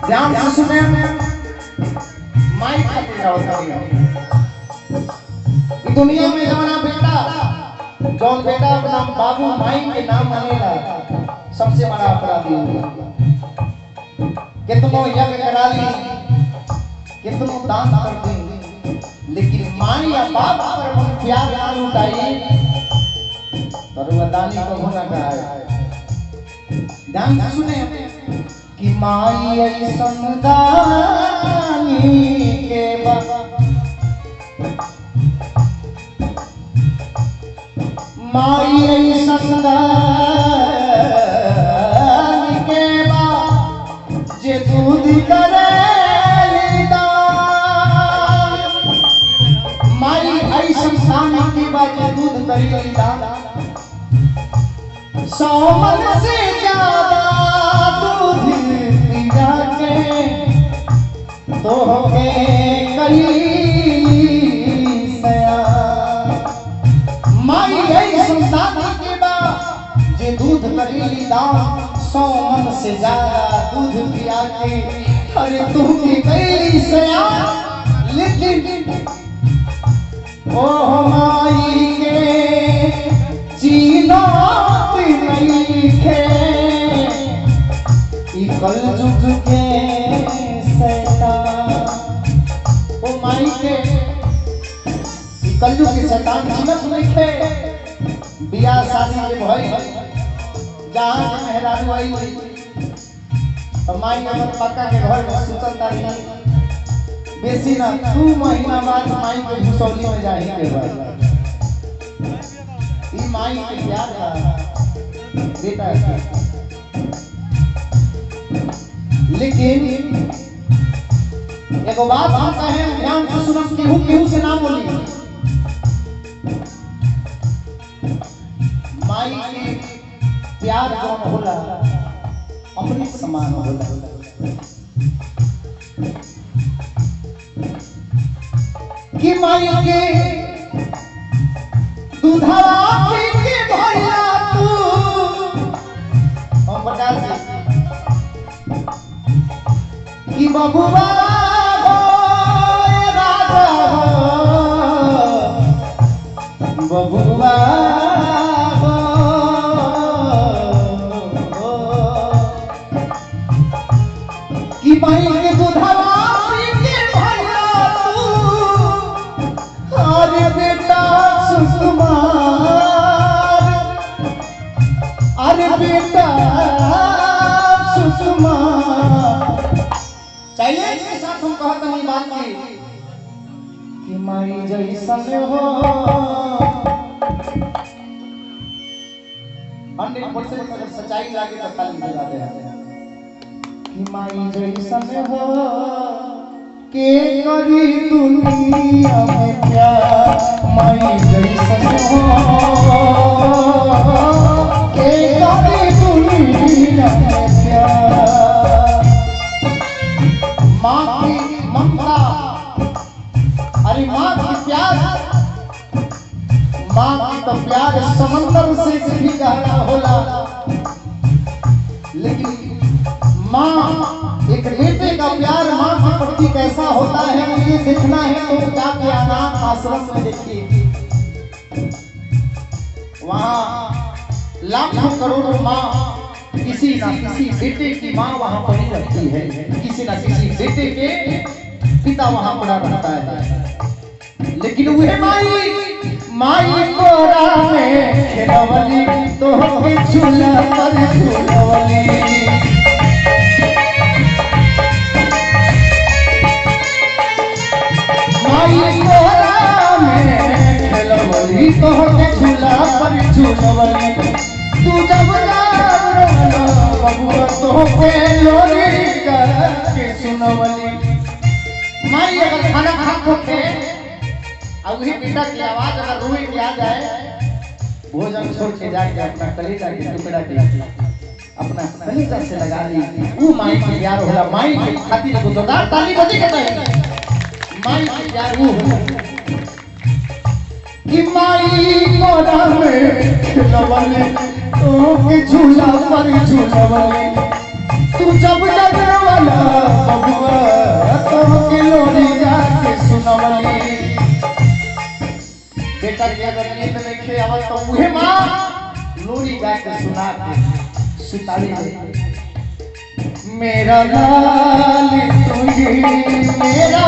ध्यान से सुने, माइक दुनिया में जमाना बेटा जौन बेटा अपना बाबू माई के नाम मानेला सबसे बड़ा अपराधी होगा। कितनो यज्ञ करा ली, कितनो दान कर दी, लेकिन माई या बाप पर हम प्यार ना लुटाई तो दानी को होना कहा है। ध्यान से सुने कि माई ऐसन दानी के माई ऐसन दानी के जे दूध करे माई ऐसन दानी के जे दूध करी सौ मन से ज्यादा दूध पिया के तो करी सया। माई ऐसन दानी के जे दूध करी दान सौ मन से ज्यादा दूध पिया के अरे तू की करी सया। लेकिन ओ माई के जीना नहीं खे कल जुग के शैतान। ओ माई के कल जुग के शैतान जीनत नहीं खे। बियाह शादी के भई जहां के मेहरारू आई तो माई अपन पक्का के घर में सुतल तारी बेसी ना 2 महीना बाद माई के भुसौली में जाही के भाई ई माई के प्यार का बेटा है। लेकिन एगो बात हम कहें ध्यान से सुनम, केहू से ना बोली। माई के प्यार जौन होला अमृत समान होला। कि माई के बबुआ हो राजा हो बबुआ कि माई के दूधवा पी के भैया तू अरे बेटा सुकुमार अरे बेटा सुकुमार चाहिए इसके साथ हम कहते हैं बात की कि माई जैसन हो 100% अगर सच्चाई लागे तो ताली बजाते हैं कि माई जैसन हो के करी दुनिया में प्यार माई जैसन हो के करी दुनिया में प्यार माँ की ममता अरे माँ की प्यार माँ की तो प्यार समंदर से भी गहरा होला लेकिन माँ एक बेटे का प्यार माँ के प्रति कैसा होता है ये देखना है तो जाके अनाथ आश्रम में देखिए वहाँ लाखों करोड़ों माँ किसी ना किसी बेटे की माँ वहाँ पड़ी रहती है किसी ना किसी बेटे के पिता वहाँ पड़ा रहता है लेकिन वह माई कोरा में खेलवली तो झूला पर झूलवली माई कोरा में खेलवली तो झूला पर झूलवली तू जब बबुआ तो के लोरी करके सुनवली माई अगर खाना खाते अब वही बेटा की आवाज अगर रोए की आ जाए भोजन छोड़ के जाके अपना कलेजा के टुकड़ा के अपना कलेजा से लगा ली वो माई की प्यार होला माई की खातिर को जोरदार ताली बजे के चाहिए माई की प्यार वो होला कि माई मोरा में खिलवले तो के झूला पर झूलवले तू जब जगवाला बबुआ तो के लोरी जाके सुनवली बेटा की अगर नींद देखे आवाज तो मुहे माँ लोरी गा के सुना के सुताली मेरा लाल तुझे मेरा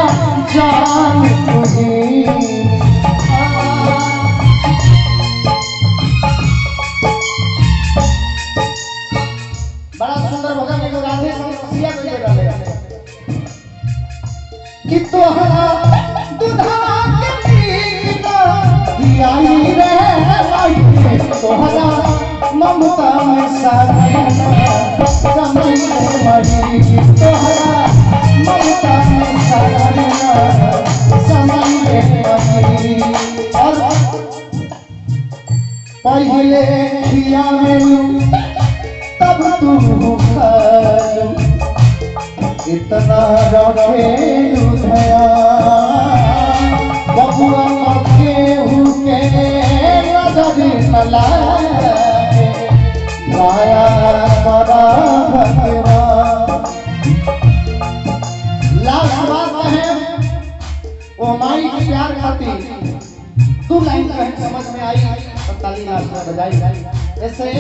जान तुझे बड़ा सुंदर भजन एगो राधे संग सिया कोई जगह ले कि तोहरा दूधवा के पीना आई रे माई तोहरा ममता में साजना समय मरी तोहरा ममता में साजना समय मरी और पहले खिया में तब तू खालू इतना रखे लुधया बबुआ मक्के हुके नजर मलाए गाया बड़ा भगवा लास्ट बात है वो माई की प्यार खाती तू लाइन कहीं समझ में आई तो ताली बजाई ऐसे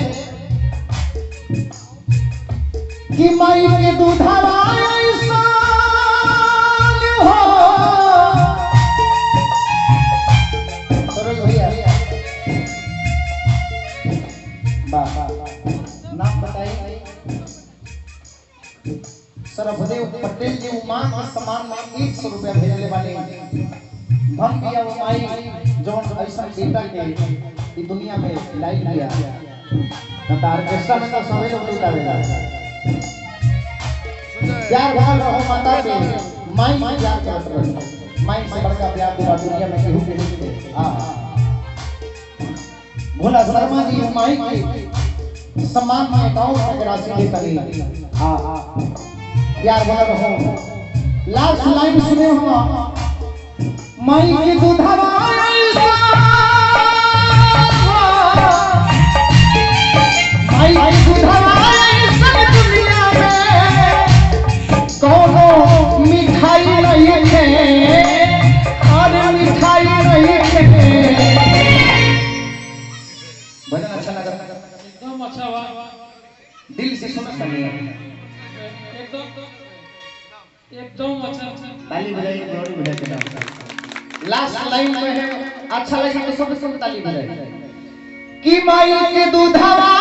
कि माई के दूधवा ऐसा हो नाम बताइए सरभदेव पटेल जी उमा के सम्मान में 100 रुपया भेजने वाले धन दिया वो माई जौन ऐसा बेटा के ई दुनिया में लाई दिया न ऑर्केस्ट्रा में तो सभी लोग लुटा देता प्यार भाव रहो माता से माई प्यार करत रही माई से बड़का प्यार पूरा दुनिया में केहू के नहीं हां भोला शर्मा जी माई के सम्मान में 51 राशि दे करी हां प्यार भरा रहो लास्ट लाइन सुने हो माई के दूधवा ऐसा माई के दूधवा ऐसा दुनिया में कोनो एकदम अच्छा ताली बजाइए जोड़ी बजा के नाम लास्ट लाइन में है अच्छा लगे तो सब सब ताली बजाइए कि माई के दूधवा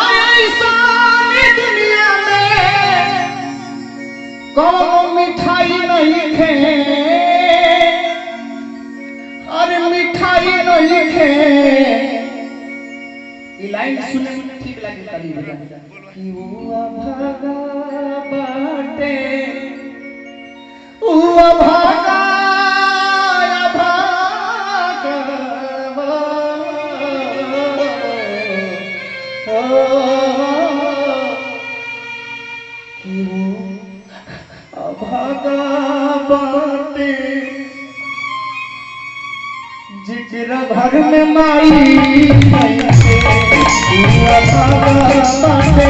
ऐसा दुनिया में कौन मिठाई नहीं खे अरे मिठाई नहीं खे ये लाइन सुनने में ठीक लगी ताली बजा कि वो भागा बाटे वो भागा बाटे जिगरा घर में माई बाटे जिगरा घर में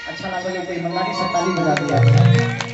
अच्छा लगा, बंगाली से ताली बजा दिया।